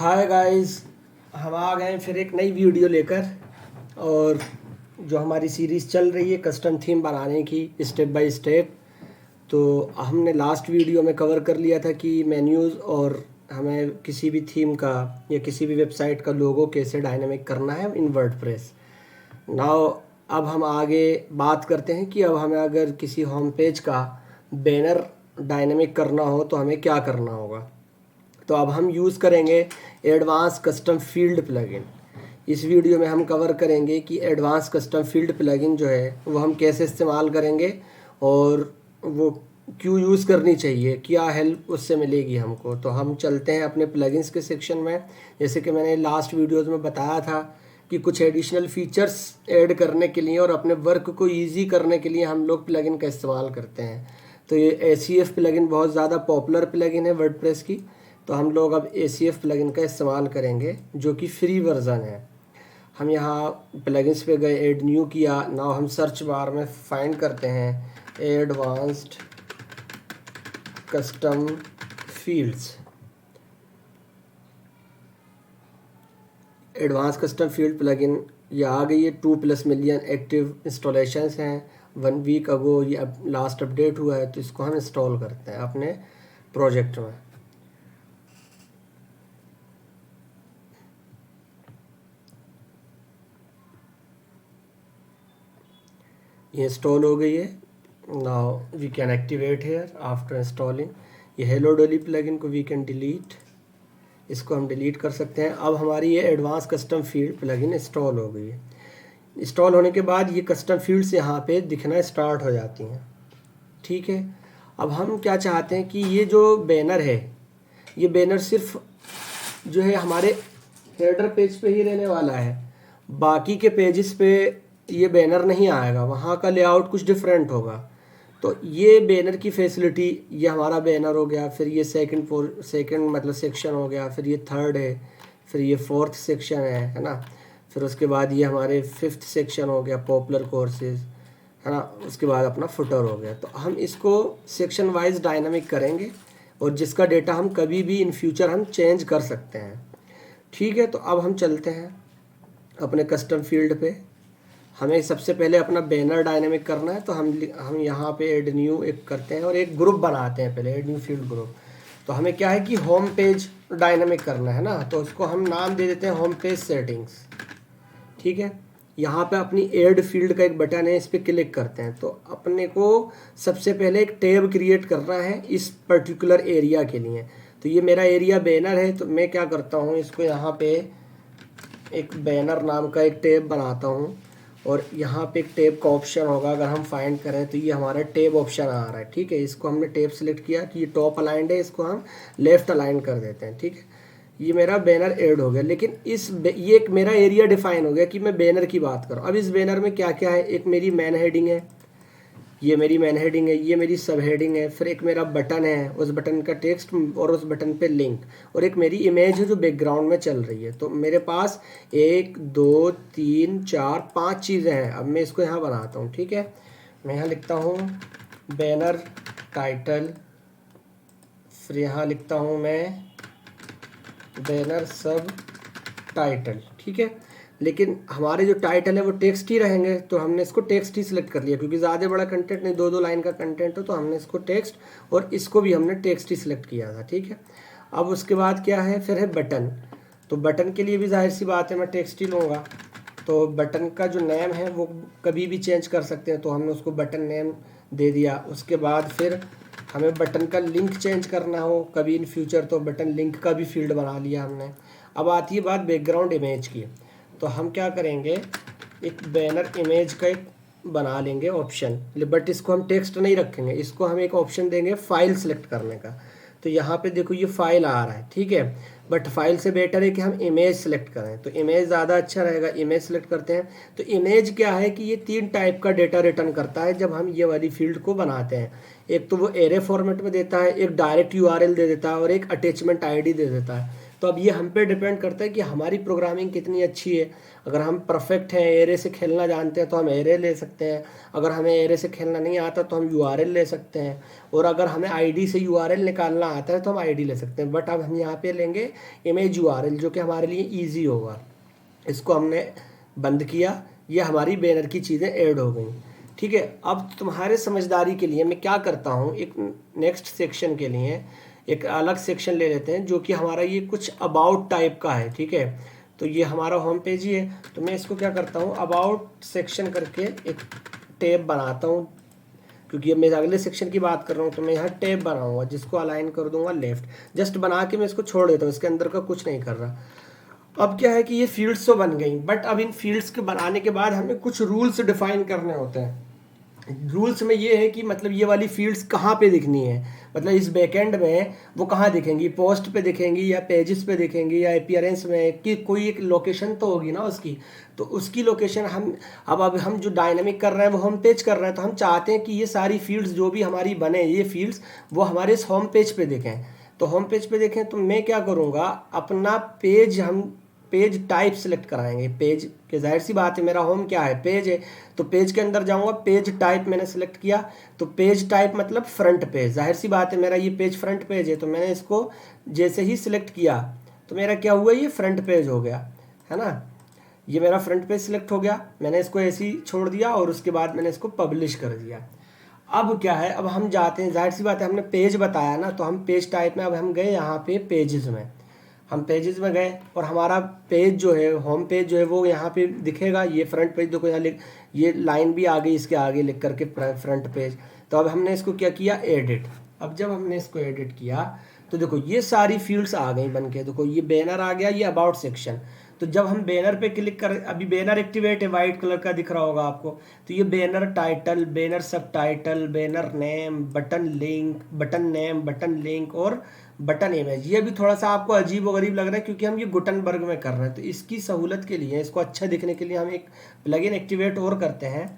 Hi guys, हम आ गए फिर एक नई वीडियो लेकर। और जो हमारी सीरीज़ चल रही है कस्टम थीम बनाने की स्टेप बाय स्टेप। तो हमने लास्ट वीडियो में कवर कर लिया था कि मेन्यूज़ और हमें किसी भी थीम का या किसी भी वेबसाइट का लोगो कैसे डायनामिक करना है इन वर्डप्रेस। नाउ अब हम आगे बात करते हैं कि अब हमें अगर किसी होम पेज का बैनर डायनामिक करना हो तो हमें क्या करना होगा। तो अब हम यूज़ करेंगे एडवांस कस्टम फील्ड प्लगइन। इस वीडियो में हम कवर करेंगे कि एडवांस कस्टम फील्ड प्लगइन जो है वो हम कैसे इस्तेमाल करेंगे और वो क्यों यूज़ करनी चाहिए, क्या हेल्प उससे मिलेगी हमको। तो हम चलते हैं अपने प्लगइन्स के सेक्शन में। जैसे कि मैंने लास्ट वीडियोज़ में बताया था कि कुछ एडिशनल फीचर्स ऐड करने के लिए और अपने वर्क को ईजी करने के लिए हम लोग प्लगइन का इस्तेमाल करते हैं। तो ये ACF प्लगइन बहुत ज़्यादा पॉपुलर प्लगइन है वर्डप्रेस की। तो हम लोग अब ACF प्लगइन का इस्तेमाल करेंगे जो कि फ्री वर्ज़न है। हम यहाँ प्लगइन्स पे गए, ऐड न्यू किया। नाउ हम सर्च बार में फाइंड करते हैं advanced custom fields. Advance custom field plugin ये आ गई है। 2+ मिलियन एक्टिव इंस्टॉलेशंस हैं। 1 वीक अगो ये अब लास्ट अपडेट हुआ है। तो इसको हम इंस्टॉल करते हैं अपने प्रोजेक्ट में। ये इंस्टॉल हो गई है। Now we can activate here after installing. ये हेलो डॉली प्लगइन को वी कैन डिलीट, इसको हम डिलीट कर सकते हैं। अब हमारी ये advance custom field plugin install हो गई है। इंस्टॉल होने के बाद ये कस्टम फील्ड्स यहाँ पे दिखना स्टार्ट हो जाती हैं। ठीक है, अब हम क्या चाहते हैं कि ये जो बैनर है ये बैनर सिर्फ जो है हमारे हेडर पेज पे ही रहने वाला है। बाकी के पेजेस पे ये बैनर नहीं आएगा, वहाँ का लेआउट कुछ डिफरेंट होगा। तो ये बैनर की फैसिलिटी, ये हमारा बैनर हो गया, फिर ये सेकंड मतलब सेक्शन हो गया, फिर ये थर्ड है, फिर ये फोर्थ सेक्शन है ना। फिर उसके बाद ये हमारे 5th सेक्शन हो गया पॉपुलर कोर्सेज, है ना। उसके बाद अपना फुटर हो गया। तो हम इसको सेक्शन वाइज डायनामिक करेंगे और जिसका डेटा हम कभी भी इन फ्यूचर हम चेंज कर सकते हैं। ठीक है, तो अब हम चलते हैं अपने कस्टम फील्ड पे। हमें सबसे पहले अपना बैनर डायनामिक करना है। तो हम यहाँ पे ऐड न्यू एक करते हैं और एक ग्रुप बनाते हैं। पहले ऐड न्यू फील्ड ग्रुप। तो हमें क्या है कि होम पेज डायनामिक करना है ना। तो उसको हम नाम दे देते हैं होम पेज सेटिंग्स। ठीक है, यहाँ पे अपनी ऐड फील्ड का एक बटन है, इस पर क्लिक करते हैं। तो अपने को सबसे पहले एक टैब क्रिएट करना है इस पर्टिकुलर एरिया के लिए। तो ये मेरा एरिया बैनर है। तो मैं क्या करता हूँ, इसको यहाँ पे एक बैनर नाम का एक टैब बनाता हूँ और यहाँ पे एक टैब का ऑप्शन होगा। अगर हम फाइंड करें तो ये हमारा टैब ऑप्शन आ रहा है। ठीक है, इसको हमने टैब सेलेक्ट किया कि ये टॉप अलाइंड है, इसको हम लेफ्ट अलाइन कर देते हैं। ठीक है, ये मेरा बैनर ऐड हो गया। लेकिन ये एक मेरा एरिया डिफाइन हो गया कि मैं बैनर की बात करूँ। अब इस बैनर में क्या क्या है, एक मेरी मैन हेडिंग है, ये मेरी मैन हेडिंग है, ये मेरी सब हेडिंग है, फिर एक मेरा बटन है, उस बटन का टेक्स्ट और उस बटन पे लिंक, और एक मेरी इमेज है जो बैकग्राउंड में चल रही है। तो मेरे पास 1 2 3 4 5 चीज़ें हैं। अब मैं इसको यहाँ बनाता हूँ। ठीक है, मैं यहाँ लिखता हूँ बैनर टाइटल, फिर यहाँ लिखता हूँ मैं बैनर सब टाइटल। ठीक है, लेकिन हमारे जो टाइटल है वो टेक्स्ट ही रहेंगे। तो हमने इसको टेक्स्ट ही सिलेक्ट कर लिया क्योंकि ज़्यादा बड़ा कंटेंट नहीं, 2 लाइन का कंटेंट हो। तो हमने इसको टेक्स्ट और इसको भी हमने टेक्स्ट ही सिलेक्ट किया था। ठीक है, अब उसके बाद क्या है, फिर है बटन। तो बटन के लिए भी जाहिर सी बात है मैं टेक्स्ट ही लूँगा। तो बटन का जो नेम है वो कभी भी चेंज कर सकते हैं। तो हमने उसको बटन नेम दे दिया। उसके बाद फिर हमें बटन का लिंक चेंज करना हो कभी इन फ्यूचर, तो बटन लिंक का भी फील्ड बना लिया हमने। अब आती है बात बैकग्राउंड इमेज की। तो हम क्या करेंगे, एक बैनर इमेज का एक बना लेंगे ऑप्शन, बट इसको हम टेक्स्ट नहीं रखेंगे। इसको हम एक ऑप्शन देंगे फाइल सेलेक्ट करने का। तो यहाँ पे देखो ये फाइल आ रहा है। ठीक है, बट फाइल से बेटर है कि हम इमेज सेलेक्ट करें। तो इमेज ज़्यादा अच्छा रहेगा, इमेज सेलेक्ट करते हैं। तो इमेज क्या है कि ये 3 टाइप का डेटा रिटर्न करता है जब हम ये वाली फील्ड को बनाते हैं। एक तो वो एरे फॉर्मेट में देता है, एक डायरेक्ट URL दे देता है और एक अटैचमेंट ID दे देता है। तो अब ये हम पे डिपेंड करता है कि हमारी प्रोग्रामिंग कितनी अच्छी है। अगर हम परफेक्ट हैं, एरे से खेलना जानते हैं, तो हम एरे ले सकते हैं। अगर हमें एरे से खेलना नहीं आता तो हम यूआरएल ले सकते हैं। और अगर हमें आईडी से यूआरएल निकालना आता है तो हम आईडी ले सकते हैं। बट अब हम यहाँ पे लेंगे इमेज यूआरएल, जो कि हमारे लिए ईजी होगा। इसको हमने बंद किया, ये हमारी बैनर की चीज़ें ऐड हो गई। ठीक है, अब तुम्हारे समझदारी के लिए मैं क्या करता हूँ, एक नेक्स्ट सेक्शन के लिए एक अलग सेक्शन ले लेते हैं, जो कि हमारा ये कुछ अबाउट टाइप का है। ठीक है, तो ये हमारा होम पेज ही है, तो मैं इसको क्या करता हूँ, अबाउट सेक्शन करके एक टैब बनाता हूँ। क्योंकि अब मैं अगले सेक्शन की बात कर रहा हूँ, तो मैं यहाँ टैब बनाऊंगा, जिसको अलाइन कर दूंगा लेफ्ट। जस्ट बना के मैं इसको छोड़ देता हूँ, इसके अंदर का कुछ नहीं कर रहा। अब क्या है कि ये फील्ड्स तो बन गई, बट अब इन फील्ड्स के बनाने के बाद हमें कुछ रूल्स डिफाइन करने होते हैं। रूल्स में ये है कि मतलब ये वाली फील्ड्स कहाँ पे दिखनी है, मतलब इस बैकएंड में वो कहाँ दिखेंगी, पोस्ट पे दिखेंगी या पेजेस पे दिखेंगी या अपीयरेंस में, कि कोई एक लोकेशन तो होगी ना उसकी। तो उसकी लोकेशन हम अब हम जो डायनामिक कर रहे हैं वो होम पेज कर रहे हैं, तो हम चाहते हैं कि ये सारी फील्ड्स जो भी हमारी बने, ये फील्ड्स वो हमारे इस होम पेज पे दिखें। तो होम पेज पे देखें तो मैं क्या करूँगा, अपना पेज हम पेज टाइप सेलेक्ट कराएंगे। पेज के जाहिर सी बात है, मेरा होम क्या है, पेज है, तो पेज के अंदर जाऊंगा, पेज टाइप मैंने सेलेक्ट किया। तो पेज टाइप मतलब फ्रंट पेज, जाहिर सी बात है मेरा ये पेज फ्रंट पेज है, तो मैंने इसको जैसे ही सिलेक्ट किया तो मेरा क्या हुआ, ये फ्रंट पेज हो गया, है ना। ये मेरा फ्रंट पेज सिलेक्ट हो गया, मैंने इसको ऐसे ही छोड़ दिया और उसके बाद मैंने इसको पब्लिश कर दिया। अब क्या है, अब हम जाते हैं, जाहिर सी बात है हमने पेज बताया ना, तो हम पेज टाइप में अब हम गए यहाँ पे पेजेस में। हम पेजेस में गए और हमारा पेज जो है, होम पेज जो है वो यहाँ पे दिखेगा। ये फ्रंट पेज देखो, यहाँ ये लाइन भी आ गई इसके आगे लिख करके फ्रंट पेज। तो अब हमने इसको क्या किया, एडिट। अब जब हमने इसको एडिट किया तो देखो ये सारी फील्ड्स आ गई बन के। देखो ये बैनर आ गया, ये अबाउट सेक्शन। तो जब हम बैनर पे क्लिक कर, अभी बैनर एक्टिवेट है, वाइट कलर का दिख रहा होगा आपको। तो ये बैनर टाइटल, बैनर सब title, banner name, button link, button name, button link और बटन इमेज। ये भी थोड़ा सा आपको अजीब व गरीब लग रहा है क्योंकि हम ये गुटनबर्ग में कर रहे हैं। तो इसकी सहूलत के लिए, इसको अच्छा दिखने के लिए हम एक प्लगइन एक्टिवेट और करते हैं,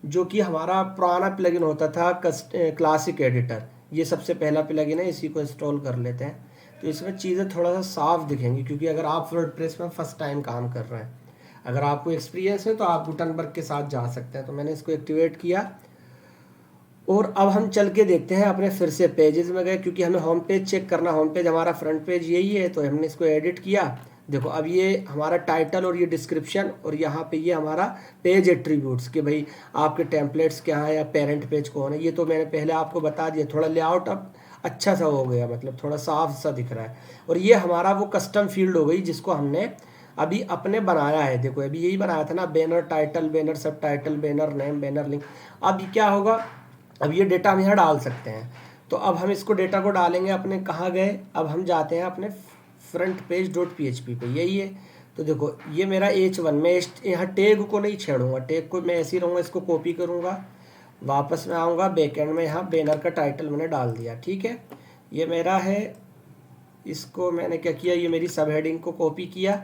जो कि हमारा पुराना प्लगइन होता था क्लासिक एडिटर। ये सबसे पहला प्लगइन है, इसी को इंस्टॉल कर लेते हैं। तो इसमें चीज़ें थोड़ा सा साफ दिखेंगी, क्योंकि अगर आप वर्डप्रेस में फर्स्ट टाइम काम कर रहे हैं, अगर आपको एक्सपीरियंस है तो आप गुटनबर्ग के साथ जा सकते हैं। तो मैंने इसको एक्टिवेट किया और अब हम चल के देखते हैं अपने फिर से पेजेस में गए, क्योंकि हमें होम पेज चेक करना। होम पेज हमारा फ्रंट पेज यही है, तो हमने इसको एडिट किया। देखो अब ये हमारा टाइटल और ये डिस्क्रिप्शन और यहाँ पे ये हमारा पेज एट्रीब्यूट्स, कि भाई आपके टेम्पलेट्स क्या है या पेरेंट पेज कौन है, ये तो मैंने पहले आपको बता दिया। थोड़ा लेआउट अब अच्छा सा हो गया, मतलब थोड़ा साफ सा दिख रहा है। और ये हमारा वो कस्टम फील्ड हो गई जिसको हमने अभी अपने बनाया है। देखो अभी यही बनाया था ना, बैनर टाइटल, बैनर सब title, banner name, banner link. अब क्या होगा, अब ये डेटा हम यहाँ डाल सकते हैं। तो अब हम इसको डेटा को डालेंगे अपने, कहाँ गए, अब हम जाते हैं अपने फ्रंट पेज डॉट PHP पे, यही है। तो देखो ये मेरा H1, मैं यहाँ टैग को नहीं छेड़ूंगा, टैग को मैं ऐसे ही रहूँगा, इसको कॉपी करूँगा, वापस में आऊँगा बैकएंड में, यहाँ बैनर का टाइटल मैंने डाल दिया। ठीक है, ये मेरा है। इसको मैंने क्या किया, ये मेरी सब हेडिंग को कॉपी किया,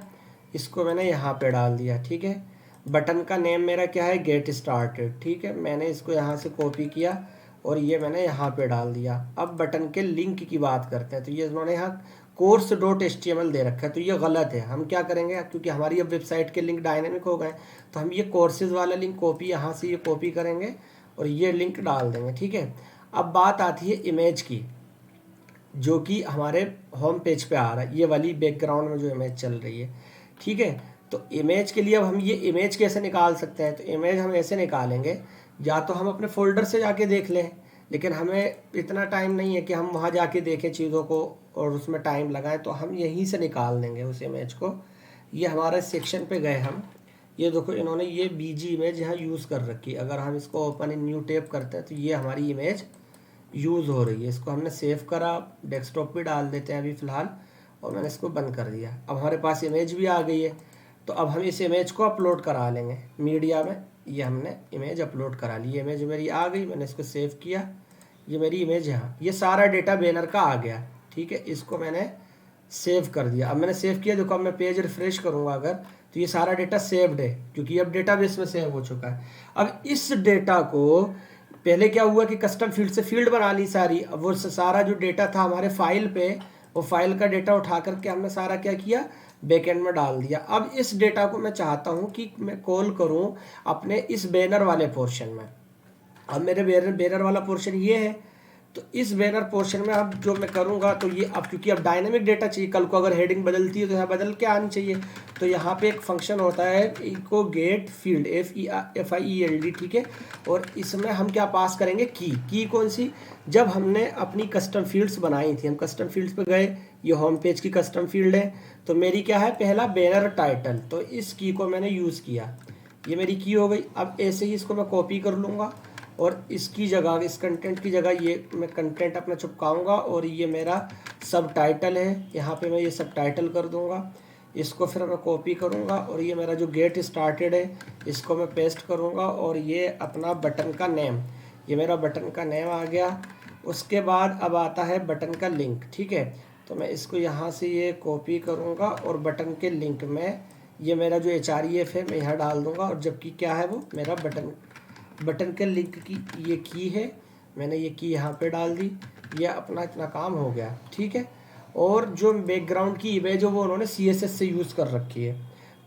इसको मैंने यहाँ पे डाल दिया। ठीक है, बटन का नेम मेरा क्या है, गेट स्टार्टेड। ठीक है, मैंने इसको यहाँ से कॉपी किया और ये मैंने यहाँ पे डाल दिया। अब बटन के लिंक की बात करते हैं, तो ये उन्होंने यहाँ course.html दे रखा है, तो ये गलत है। हम क्या करेंगे, क्योंकि हमारी अब वेबसाइट के लिंक डायनेमिक हो गए, तो हम ये कोर्सेज वाला लिंक कॉपी, यहाँ से ये कॉपी करेंगे और ये लिंक डाल देंगे। ठीक है, अब बात आती है इमेज की, जो कि हमारे होम पेज पे आ रहा है, ये वाली बैकग्राउंड में जो इमेज चल रही है। ठीक है, तो इमेज के लिए अब हम ये इमेज कैसे निकाल सकते हैं, तो इमेज हम ऐसे निकालेंगे, या तो हम अपने फोल्डर से जाके देख लें, लेकिन हमें इतना टाइम नहीं है कि हम वहाँ जाके देखें चीज़ों को और उसमें टाइम लगाएं, तो हम यहीं से निकाल देंगे उस इमेज को। ये हमारे सेक्शन पे गए हम, ये देखो इन्होंने ये BG इमेज यहाँ यूज़ कर रखी है। अगर हम इसको ओपन इन न्यू टैब करते हैं तो ये हमारी इमेज यूज़ हो रही है। इसको हमने सेव करा, डेस्कटॉप पे डाल देते हैं अभी फ़िलहाल, और मैंने इसको बंद कर दिया। अब हमारे पास इमेज भी आ गई है, तो अब हम इस इमेज को अपलोड करा लेंगे मीडिया में। ये हमने इमेज अपलोड करा ली, इमेज मेरी आ गई, मैंने इसको सेव किया, ये मेरी इमेज यहाँ, ये सारा डेटा बैनर का आ गया। ठीक है, इसको मैंने सेव कर दिया। अब मैंने सेव किया, देखो अब मैं पेज रिफ्रेश करूँगा अगर, तो ये सारा डेटा सेव्ड है, क्योंकि अब डेटाबेस में सेव हो चुका है। अब इस डेटा को, पहले क्या हुआ कि कस्टम फील्ड से फील्ड बना ली सारी, अब वो सारा जो डेटा था हमारे फाइल पे वो फाइल का डेटा उठा करके हमने सारा क्या किया, बैकएंड में डाल दिया। अब इस डेटा को मैं चाहता हूँ कि मैं कॉल करूँ अपने इस बैनर वाले पोर्शन में। अब मेरे बैनर वाला पोर्शन ये है, तो इस बैनर पोर्शन में अब जो मैं करूँगा, तो ये अब क्योंकि अब डायनेमिक डेटा चाहिए, कल को अगर हेडिंग बदलती है तो यहाँ बदल के आनी चाहिए। तो यहाँ पे एक फंक्शन होता है इको गेट फील्ड, FIELD, ठीक है। और इसमें हम क्या पास करेंगे, की कौन सी, जब हमने अपनी कस्टम फील्ड्स बनाई थी, हम कस्टम फील्ड्स पे गए, ये होम पेज की कस्टम फील्ड है, तो मेरी क्या है, पहला बैनर टाइटल, तो इस की को मैंने यूज़ किया, ये मेरी की हो गई। अब ऐसे ही इसको मैं कॉपी कर लूँगा और इसकी जगह, इस कंटेंट की जगह ये मैं कंटेंट अपना चिपकाऊंगा, और ये मेरा सब टाइटल है, यहाँ पे मैं ये सब टाइटल कर दूंगा। इसको फिर मैं कॉपी करूंगा और ये मेरा जो गेट स्टार्टेड है इसको मैं पेस्ट करूंगा, और ये अपना बटन का नेम, ये मेरा बटन का नेम आ गया। उसके बाद अब आता है बटन का लिंक, ठीक है। तो मैं इसको यहाँ से ये कॉपी करूँगा और बटन के लिंक में ये मेरा जो HREF है मैं यहाँ डाल दूँगा, और जबकि क्या है, वो मेरा बटन के लिंक की ये की है, मैंने ये की यहाँ पे डाल दी, ये अपना इतना काम हो गया, ठीक है। और जो बैकग्राउंड की इमेज है वो उन्होंने CSS से यूज़ कर रखी है,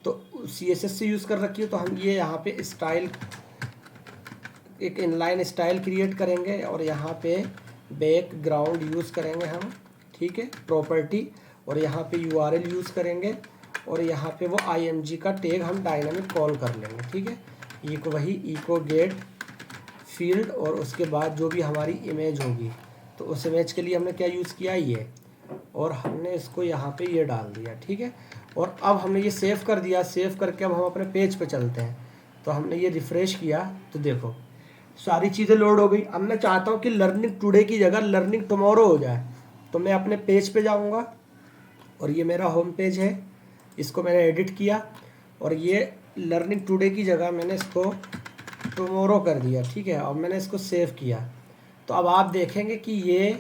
तो CSS से यूज़ कर रखी है, तो हम ये यहाँ पे स्टाइल, एक इनलाइन स्टाइल क्रिएट करेंगे, और यहाँ पे बैकग्राउंड यूज़ करेंगे हम, ठीक है, प्रॉपर्टी, और यहाँ पे URL यूज़ करेंगे, और यहाँ पे वो IMG का टैग हम डायनामिक कॉल कर लेंगे, ठीक है। वही इको गेट फील्ड, और उसके बाद जो भी हमारी इमेज होगी, तो उस इमेज के लिए हमने क्या यूज़ किया, ये, और हमने इसको यहाँ पे ये डाल दिया, ठीक है। और अब हमने ये सेव कर दिया, सेव करके अब हम अपने पेज पे चलते हैं। तो हमने ये रिफ़्रेश किया, तो देखो सारी चीज़ें लोड हो गई। अब मैं चाहता हूँ कि लर्निंग टुडे की जगह लर्निंग टुमारो हो जाए, तो मैं अपने पेज पे जाऊँगा, और ये मेरा होम पेज है, इसको मैंने एडिट किया, और ये लर्निंग टुडे की जगह मैंने इसको टुमारो कर दिया, ठीक है। अब मैंने इसको सेव किया, तो अब आप देखेंगे कि ये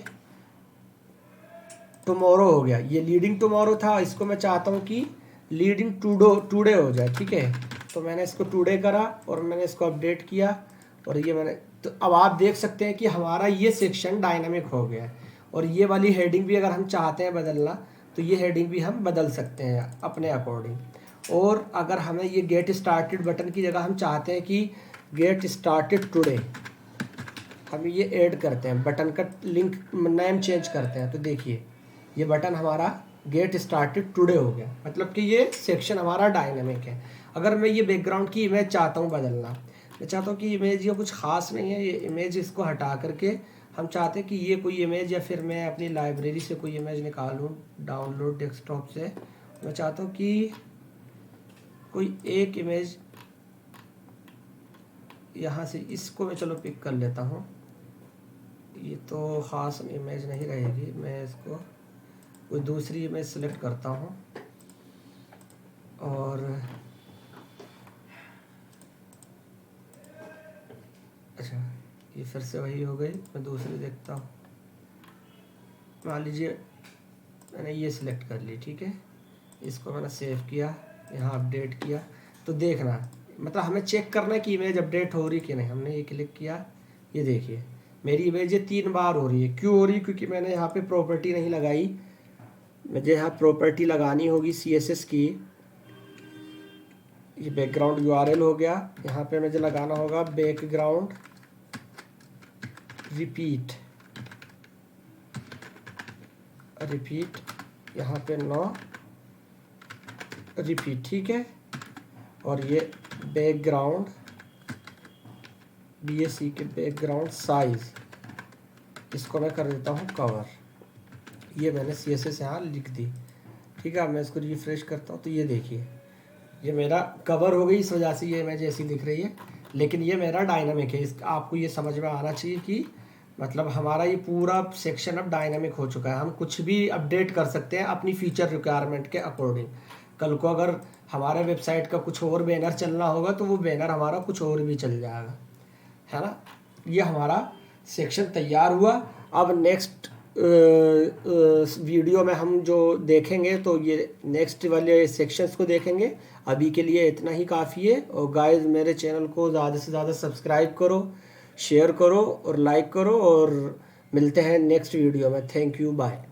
टुमारो हो गया, ये लीडिंग टुमारो था, इसको मैं चाहता हूँ कि लीडिंग टुडे हो जाए, ठीक है। तो मैंने इसको टुडे करा और मैंने इसको अपडेट किया, और ये मैंने, तो अब आप देख सकते हैं कि हमारा ये सेक्शन डायनामिक हो गया है। और ये वाली हेडिंग भी अगर हम चाहते हैं बदलना, तो ये हेडिंग भी हम बदल सकते हैं अपने अकॉर्डिंग। और अगर हमें ये गेट स्टार्टेड बटन की जगह हम चाहते हैं कि गेट स्टार्टेड टुडे, हम ये ऐड करते हैं, बटन का लिंक नेम चेंज करते हैं, तो देखिए ये बटन हमारा गेट स्टार्टेड टुडे हो गया, मतलब कि ये सेक्शन हमारा डायनामिक है। अगर मैं ये बैकग्राउंड की इमेज चाहता हूँ बदलना, मैं चाहता हूँ कि इमेज ये कुछ ख़ास नहीं है, ये इमेज इसको हटा करके हम चाहते हैं कि ये कोई इमेज, या फिर मैं अपनी लाइब्रेरी से कोई इमेज निकालूँ, डाउनलोड डेस्कटॉप से, मैं चाहता हूँ कि कोई एक इमेज यहाँ से, इसको मैं चलो पिक कर लेता हूँ, ये तो ख़ास इमेज नहीं रहेगी, मैं इसको कोई दूसरी इमेज सेलेक्ट करता हूँ, और अच्छा ये फिर से वही हो गई, मैं दूसरी देखता हूँ। मान लीजिए मैंने ये सिलेक्ट कर ली, ठीक है, इसको मैंने सेव किया, यहाँ अपडेट किया, तो देखना, मतलब हमें चेक करना है कि इमेज अपडेट हो रही कि नहीं। हमने ये क्लिक किया, ये देखिए मेरी इमेज ये 3 बार हो रही है। क्यों हो रही है? क्योंकि मैंने यहाँ पे प्रॉपर्टी नहीं लगाई। मुझे यहाँ प्रॉपर्टी लगानी होगी CSS की। ये बैकग्राउंड URL हो गया, यहाँ पे मुझे लगाना होगा बैकग्राउंड रिपीट, यहाँ पे नो रिपीट, ठीक है। और ये बैकग्राउंड BSC के बैकग्राउंड साइज, इसको मैं कर देता हूँ कवर। ये मैंने CSS यहाँ लिख दी, ठीक है। अब मैं इसको रिफ्रेश करता हूँ, तो ये देखिए ये मेरा कवर हो गई, इस वजह से ये इमेज ऐसी दिख रही है, लेकिन ये मेरा डायनामिक है। इस आपको ये समझ में आना चाहिए कि मतलब हमारा ये पूरा सेक्शन अब डायनामिक हो चुका है। हम कुछ भी अपडेट कर सकते हैं अपनी फीचर रिक्वायरमेंट के अकॉर्डिंग। कल को अगर हमारे वेबसाइट का कुछ और बैनर चलना होगा, तो वो बैनर हमारा कुछ और भी चल जाएगा, है ना। ये हमारा सेक्शन तैयार हुआ। अब नेक्स्ट वीडियो में हम जो देखेंगे, तो ये नेक्स्ट वाले सेक्शंस को देखेंगे। अभी के लिए इतना ही काफ़ी है। और गाइस मेरे चैनल को ज़्यादा से ज़्यादा सब्सक्राइब करो, शेयर करो और लाइक करो, और मिलते हैं नेक्स्ट वीडियो में। Thank you, bye.